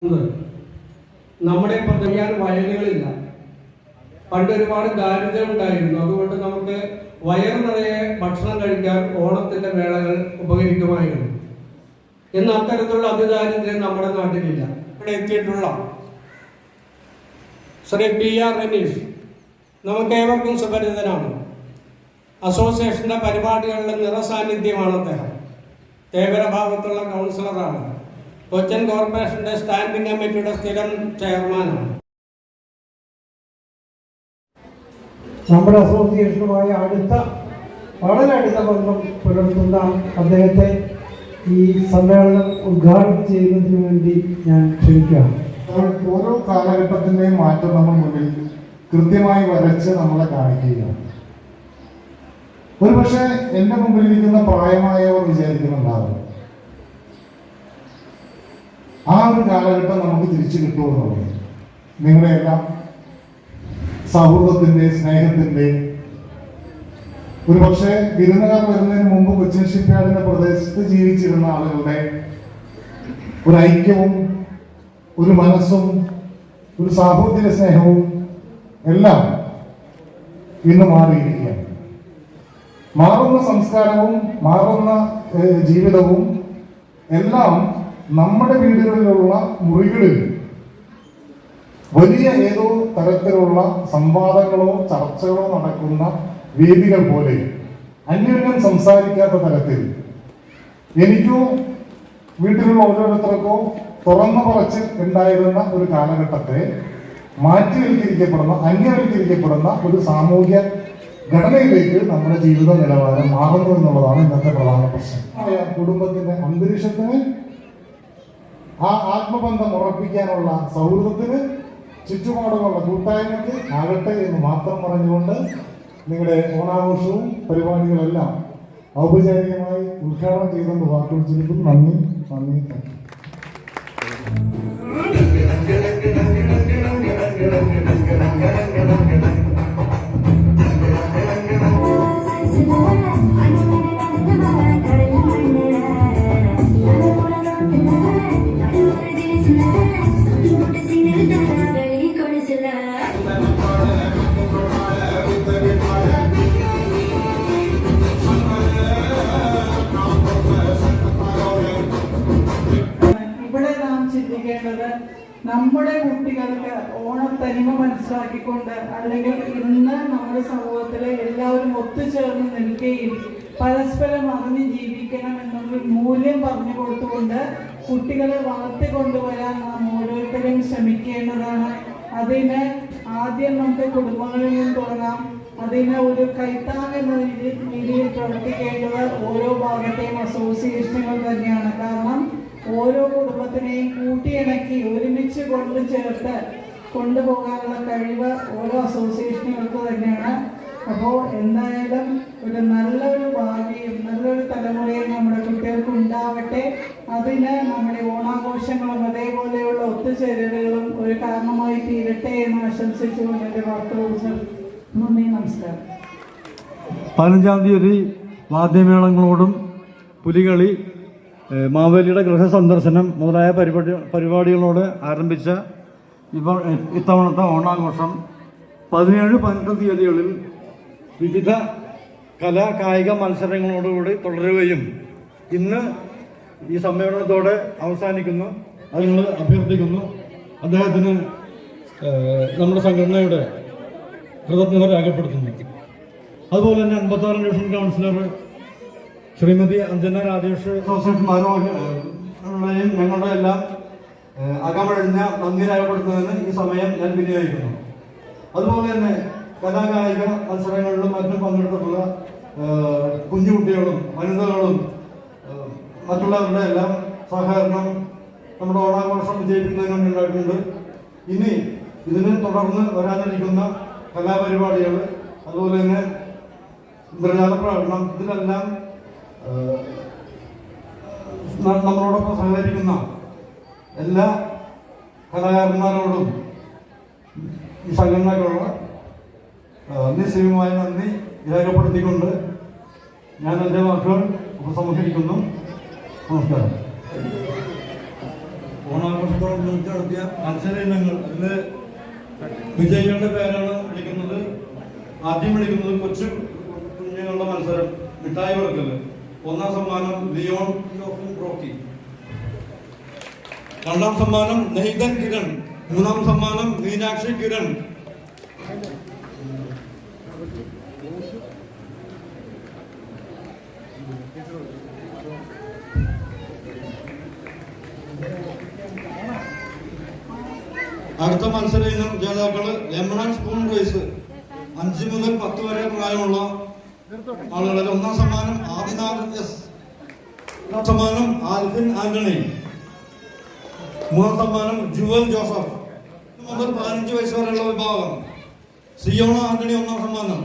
നമ്മുടെ പ്രദേശം വയലുകളില്ല. പണ്ട് ഒരുപാട് ദാരിദ്ര്യം ഉണ്ടായിരുന്നു. അതുകൊണ്ട് നമുക്ക് വയറു നിറയെ ഭക്ഷണം കഴിക്കാൻ ഓണത്തിന്റെ വേളകൾ ഉപകരിക്കുമായിരുന്നു. എന്ന് അത്തരത്തിലുള്ള അതിദാരിദ്ര്യം നമ്മുടെ നാട്ടിലില്ല. ഇവിടെ എത്തിയിട്ടുള്ള ശ്രീ PR റനീഷ് നമുക്ക് ഏവർക്കും സുപരിചിതനാണ്. അസോസിയേഷന്റെ പരിപാടികളിലെ നിറസാന്നിധ്യമാണ് അദ്ദേഹം. തേവര ഭാഗത്തുള്ള കൗൺസിലറാണ്. കൊച്ചിൻ കോർപ്പറേഷന്റെ സ്റ്റാൻഡിംഗ് കമ്മിറ്റിയുടെ സ്ഥിരം ചെയർമാനാണ്. നമ്മുടെ അസോസിയേഷനുമായി വളരെ അടുത്ത ബന്ധം പുലർത്തുന്ന അദ്ദേഹത്തെ ഈ സമ്മേളനം ഉദ്ഘാടനം ചെയ്യുന്നതിന് വേണ്ടി ഞാൻ ക്ഷണിക്കുകയാണ്. ഓരോ കാലഘട്ടത്തിന്റെയും മാറ്റം നമ്മൾ മുന്നിൽ കൃത്യമായി വരച്ച് നമ്മളെ കാണിക്കുകയാണ്. ഒരുപക്ഷെ എന്റെ മുമ്പിലിരിക്കുന്ന പ്രായമായവർ വിചാരിക്കുന്നുണ്ടാവും ആ ഒരു കാലഘട്ടം നമുക്ക് തിരിച്ചു കിട്ടുമെന്നുള്ളത്. നിങ്ങളുടെയെല്ലാം സൗഹൃദത്തിന്റെ, സ്നേഹത്തിന്റെ, ഒരുപക്ഷെ വിരുന്നുകാർ വരുന്നതിന് മുമ്പ് കൊച്ചിൻ ഷിപ്പ്യാർഡിന്റെ പ്രദേശത്ത് ജീവിച്ചിരുന്ന ആളുകളുടെ ഒരു ഐക്യവും ഒരു മനസ്സും ഒരു സാഹോദര്യ സ്നേഹവും എല്ലാം ഇന്ന് മാറിയിരിക്കുകയാണ്. മാറുന്ന സംസ്കാരവും മാറുന്ന ജീവിതവും എല്ലാം നമ്മുടെ വീടുകളിലുള്ള മുറികളിൽ വലിയ ഏതോ തരത്തിലുള്ള സംവാദങ്ങളോ ചർച്ചകളോ നടക്കുന്ന വേദികൾ പോലെ അന്യോന്യം സംസാരിക്കാത്ത തരത്തിൽ എനിക്കോ വീട്ടിലുള്ള ഓരോരുത്തർക്കോ തുറന്നു പറച്ച് ഉണ്ടായിരുന്ന ഒരു കാലഘട്ടത്തെ മാറ്റിവൽക്കരിക്കപ്പെടുന്ന, അന്യവൽക്കരിക്കപ്പെടുന്ന ഒരു സാമൂഹ്യ ഘടനയിലേക്ക് നമ്മുടെ ജീവിത നിലവാരം മാറുന്നു എന്നുള്ളതാണ് ഇന്നത്തെ പ്രധാന പ്രശ്നം. കുടുംബത്തിന്റെ അന്തരീക്ഷത്തിന്, ആ ആത്മബന്ധം ഉറപ്പിക്കാനുള്ള സൗഹൃദത്തിന്, ചുറ്റുപാടുമുള്ള കൂട്ടായ്മയ്ക്ക് ആകട്ടെ എന്ന് മാത്രം പറഞ്ഞുകൊണ്ട് നിങ്ങളുടെ ഓണാഘോഷവും പരിപാടികളെല്ലാം ഔപചാരികമായി ഉദ്ഘാടനം ചെയ്തുകൊണ്ട് വാക്കുകൾ ചുരുക്കും. നന്ദി. നമ്മുടെ കുട്ടികൾക്ക് ഓണത്തനിമ മനസ്സിലാക്കിക്കൊണ്ട്, അല്ലെങ്കിൽ ഇന്ന് നമ്മുടെ സമൂഹത്തിലെ എല്ലാവരും ഒത്തുചേർന്ന് നിൽക്കുകയും പരസ്പരം അറിഞ്ഞ് ജീവിക്കണം എന്നുള്ള മൂല്യം പറഞ്ഞു കൊടുത്തുകൊണ്ട് കുട്ടികളെ വളർത്തിക്കൊണ്ടുവരാൻ നാം ഓരോരുത്തരും ശ്രമിക്കേണ്ടതാണ്. അതിന് ആദ്യം നമുക്ക് കുടുംബങ്ങളിൽ നിന്ന് തുടങ്ങാം. അതിന് ഒരു കൈത്താങ് എന്ന രീതിയിൽ പ്രവർത്തിക്കേണ്ടത് ഓരോ ഭാഗത്തെയും അസോസിയേഷനുകൾ തന്നെയാണ്. കാരണം ഓരോ കുടുംബത്തിനെയും കൂട്ടിയിണക്കി ഒരുമിച്ച് ചേർത്ത് കൊണ്ടുപോകാനുള്ള കഴിവ് ഓരോ അസോസിയേഷനുകൾക്ക് തന്നെയാണ്. അപ്പോൾ എന്തായാലും ഒരു നല്ലൊരു ഭാവിയും നല്ലൊരു തലമുറയും നമ്മുടെ കുട്ടികൾക്ക് ഉണ്ടാവട്ടെ. അതിന് നമ്മുടെ ഓണാഘോഷങ്ങളും അതേപോലെയുള്ള ഒത്തുചേരലുകളും ഒരു കാരണമായി തീരട്ടെ എന്ന് ആശംസിച്ചുകൊണ്ട് എൻ്റെ വാക്കുകൾ നന്ദി, നമസ്കാരം. 15-ാം തീയതി വാദ്യമേളങ്ങളോടും പുലികളി, മാവേലിയുടെ ഗൃഹസന്ദർശനം മുതലായ പരിപാടികളോട് ആരംഭിച്ച ഇത്തവണത്തെ ഓണാഘോഷം 17-18 തീയതികളിൽ വിവിധ കായിക മത്സരങ്ങളോടുകൂടി തുടരുകയും ഇന്ന് ഈ സമ്മേളനത്തോടെ അവസാനിക്കുന്നു. അതിന് അഭ്യർത്ഥിക്കുന്നു. അദ്ദേഹത്തിന് നമ്മുടെ സംഘടനയുടെ കൃതജ്ഞത രേഖപ്പെടുത്തുന്നു. അതുപോലെ തന്നെ 56 ഡിവിഷൻ കൗൺസിലർ ശ്രീമതി അഞ്ജന രാജേഷ് അസോസിയേഷന്മാരുടെയും ഞങ്ങളുടെ എല്ലാം അകമഴിഞ്ഞ നന്ദി രേഖപ്പെടുത്തുന്നതിന് ഈ സമയം ഞാൻ വിനിയോഗിക്കുന്നു. അതുപോലെ തന്നെ കലാകായിക മത്സരങ്ങളിലും മറ്റും പങ്കെടുത്തിട്ടുള്ള കുഞ്ഞുകുട്ടികളും വനിതകളും മറ്റുള്ളവരുടെ എല്ലാം സഹകരണം നമ്മുടെ ഓണാഘോഷം വിജയിക്കുന്നതിന് വേണ്ടി ഉണ്ടായിട്ടുണ്ട്. ഇനി ഇതിനെ തുടർന്ന് വരാനിരിക്കുന്ന കലാപരിപാടികൾ, അതുപോലെ തന്നെ ഇന്ദ്രജാല പ്രകടനം, ഇതിലെല്ലാം നമ്മളോടൊപ്പം സഹകരിക്കുന്ന എല്ലാ കലാകാരന്മാരോടും ഈ സംഘടനകളുള്ള നിശ്ചയമായ നന്ദി രേഖപ്പെടുത്തിക്കൊണ്ട് ഞാൻ എൻ്റെ വാക്കുകൾ ഉപസംഹരിക്കുന്നു. നമസ്കാരം. ഓണ ഓണാഘോഷത്തോടനുബന്ധിച്ച് നടത്തിയ മത്സര ഇനങ്ങൾ അതിൽ വിജയികളുടെ പേരാണ് വിളിക്കുന്നത്. ആദ്യം വിളിക്കുന്നത് കൊച്ചു കുഞ്ഞുങ്ങളുടെ മത്സരം മിഠായി വർക്കല്. ഒന്നാം സമ്മാനം ലിയോൺ റോക്കി, രണ്ടാം സമ്മാനം നെയ്തൻ കിരൺ, മൂന്നാം സമ്മാനം മീനാക്ഷി കിരൺ. അടുത്ത മത്സര ഇനം ജേതാക്കള് ലെമൺ ആൻഡ് സ്പൂൺ റേസ്. 5 മുതൽ 10 വരെ പ്രായമുള്ള ആളുകളിൽ ഒന്നാം സമ്മാനം ആദിനാഥ് എസ്, രണ്ടാം സമ്മാനം ആൽഫിൻ ആന്റണി, മൂന്നാം സമ്മാനം ജുവൽ ജോസഫ്. മുതൽ 15 വയസ്സ് വരെയുള്ള വിഭാഗം സിയോണ ആന്റണി ഒന്നാം സമ്മാനം,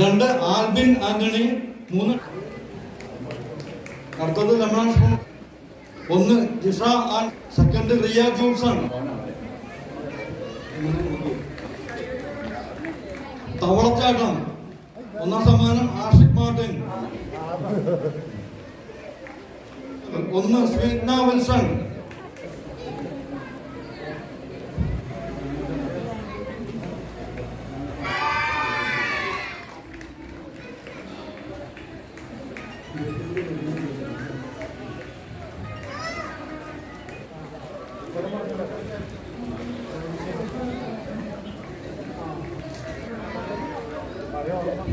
2 ആൽബിൻ ആന്റണി, 3. അടുത്തത് lemon and spoon 1 Jisha and, second Riya Johnson. തവളച്ചാട്ടം ഒന്നാം സമ്മാനം ആഷിഖ് മാർട്ടിൻ, 1 സ്വീറ്റ്ന വിൽസൺ.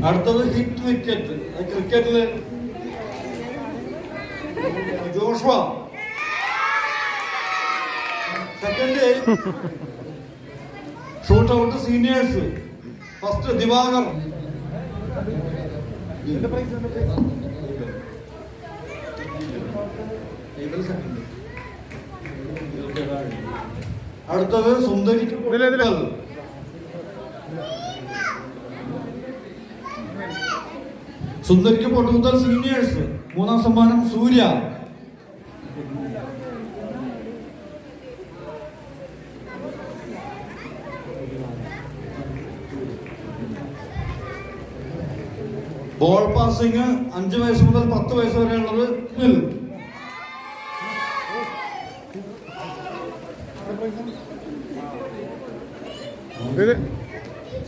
അടുത്തത് ഹിറ്റ് വിക്കറ്റ്. ക്രിക്കറ്റില് Joshua, second shoot out seniors, first Diwakar. അടുത്തത് സുന്ദരി സുന്ദരിക്ക് പൊട്ടുകുത്തൽ സീനിയേഴ്സ്, മൂന്നാം സമ്മാനം സൂര്യ. ബോൾ പാസിംഗ് 5 വയസ്സ് മുതൽ 10 വയസ്സ് വരെയുള്ളത്.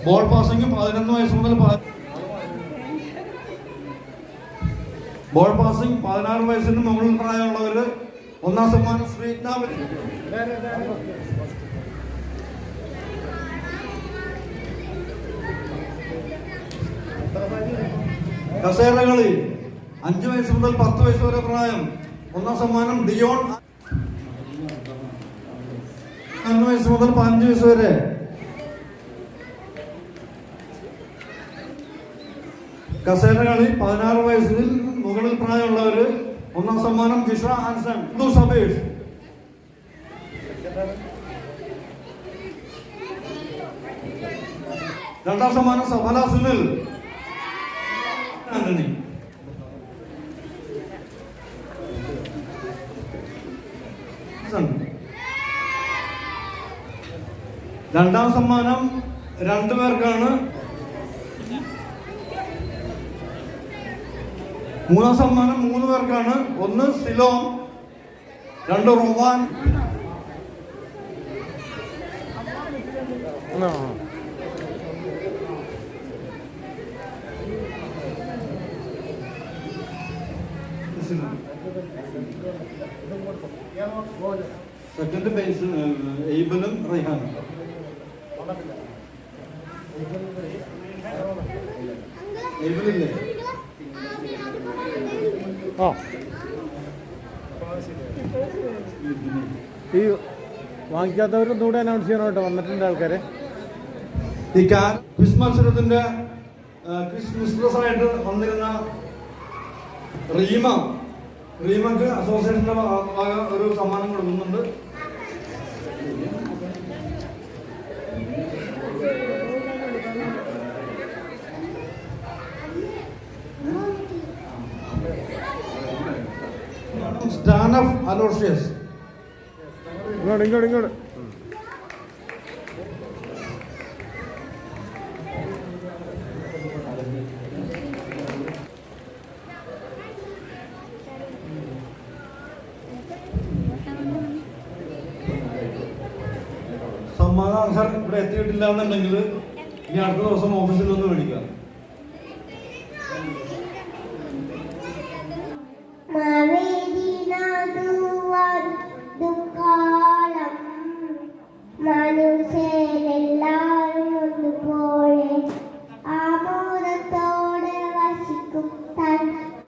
ബോൾ പാസിംഗ് 11 വയസ്സ് മുതൽ ബോൾ പാസിംഗ് 16 വയസ്സിന് മുകളിൽ പ്രായമുള്ളവര്. ഒന്നാം സമ്മാനം സ്വീറ്റ്ന. കസേരകളി 5 വയസ്സ് മുതൽ 10 വയസ്സ് വരെ പ്രായം. ഒന്നാം സമ്മാനം ഡിയോൺ. 5 വയസ്സ് മുതൽ 15 വയസ്സ് വരെ. കസേരകളി 16 വയസ്സിൽ മുകളിൽ പ്രായമുള്ളവര്. ഒന്നാം സമ്മാനം ജിഷ ആൻസൺ, സബേഷ്. രണ്ടാം സമ്മാനം സഫല സുനിൽ ആന്റണി. രണ്ടാം സമ്മാനം 2 പേർക്കാണ്. മൂന്നാം സമ്മാനം 3 പേർക്കാണ്. 1 സിലോം, 2 റോവാൻ. Second base എയ്ബലും റൈഹാനും. എയ്ബലില്ലേ? ഈ വാങ്ങിക്കാത്തവരൊന്നും കൂടെ അനൗൺസ് ചെയ്യണം കേട്ടോ, വന്നിട്ടുണ്ട് ആൾക്കാരെ. ഈ ക്വിസ് മത്സരത്തിന്റെ ക്വിസ് മിസ്ട്രസ് ആയിട്ട് വന്നിരുന്ന റീമക്ക് അസോസിയേഷന്റെ ഒരു സമ്മാനം കൊടുക്കുന്നുണ്ട്. സ്റ്റാനഫ് അലോഷ്യസ്. ഇങ്ങോട്ട് സമ്മാനാർഹർ ഇവിടെ എത്തിയിട്ടില്ല എന്നുണ്ടെങ്കിൽ ഇനി അടുത്ത ദിവസം ഓഫീസിൽ നിന്ന് മേടിക്കാം. മനുഷ്യരെല്ലാം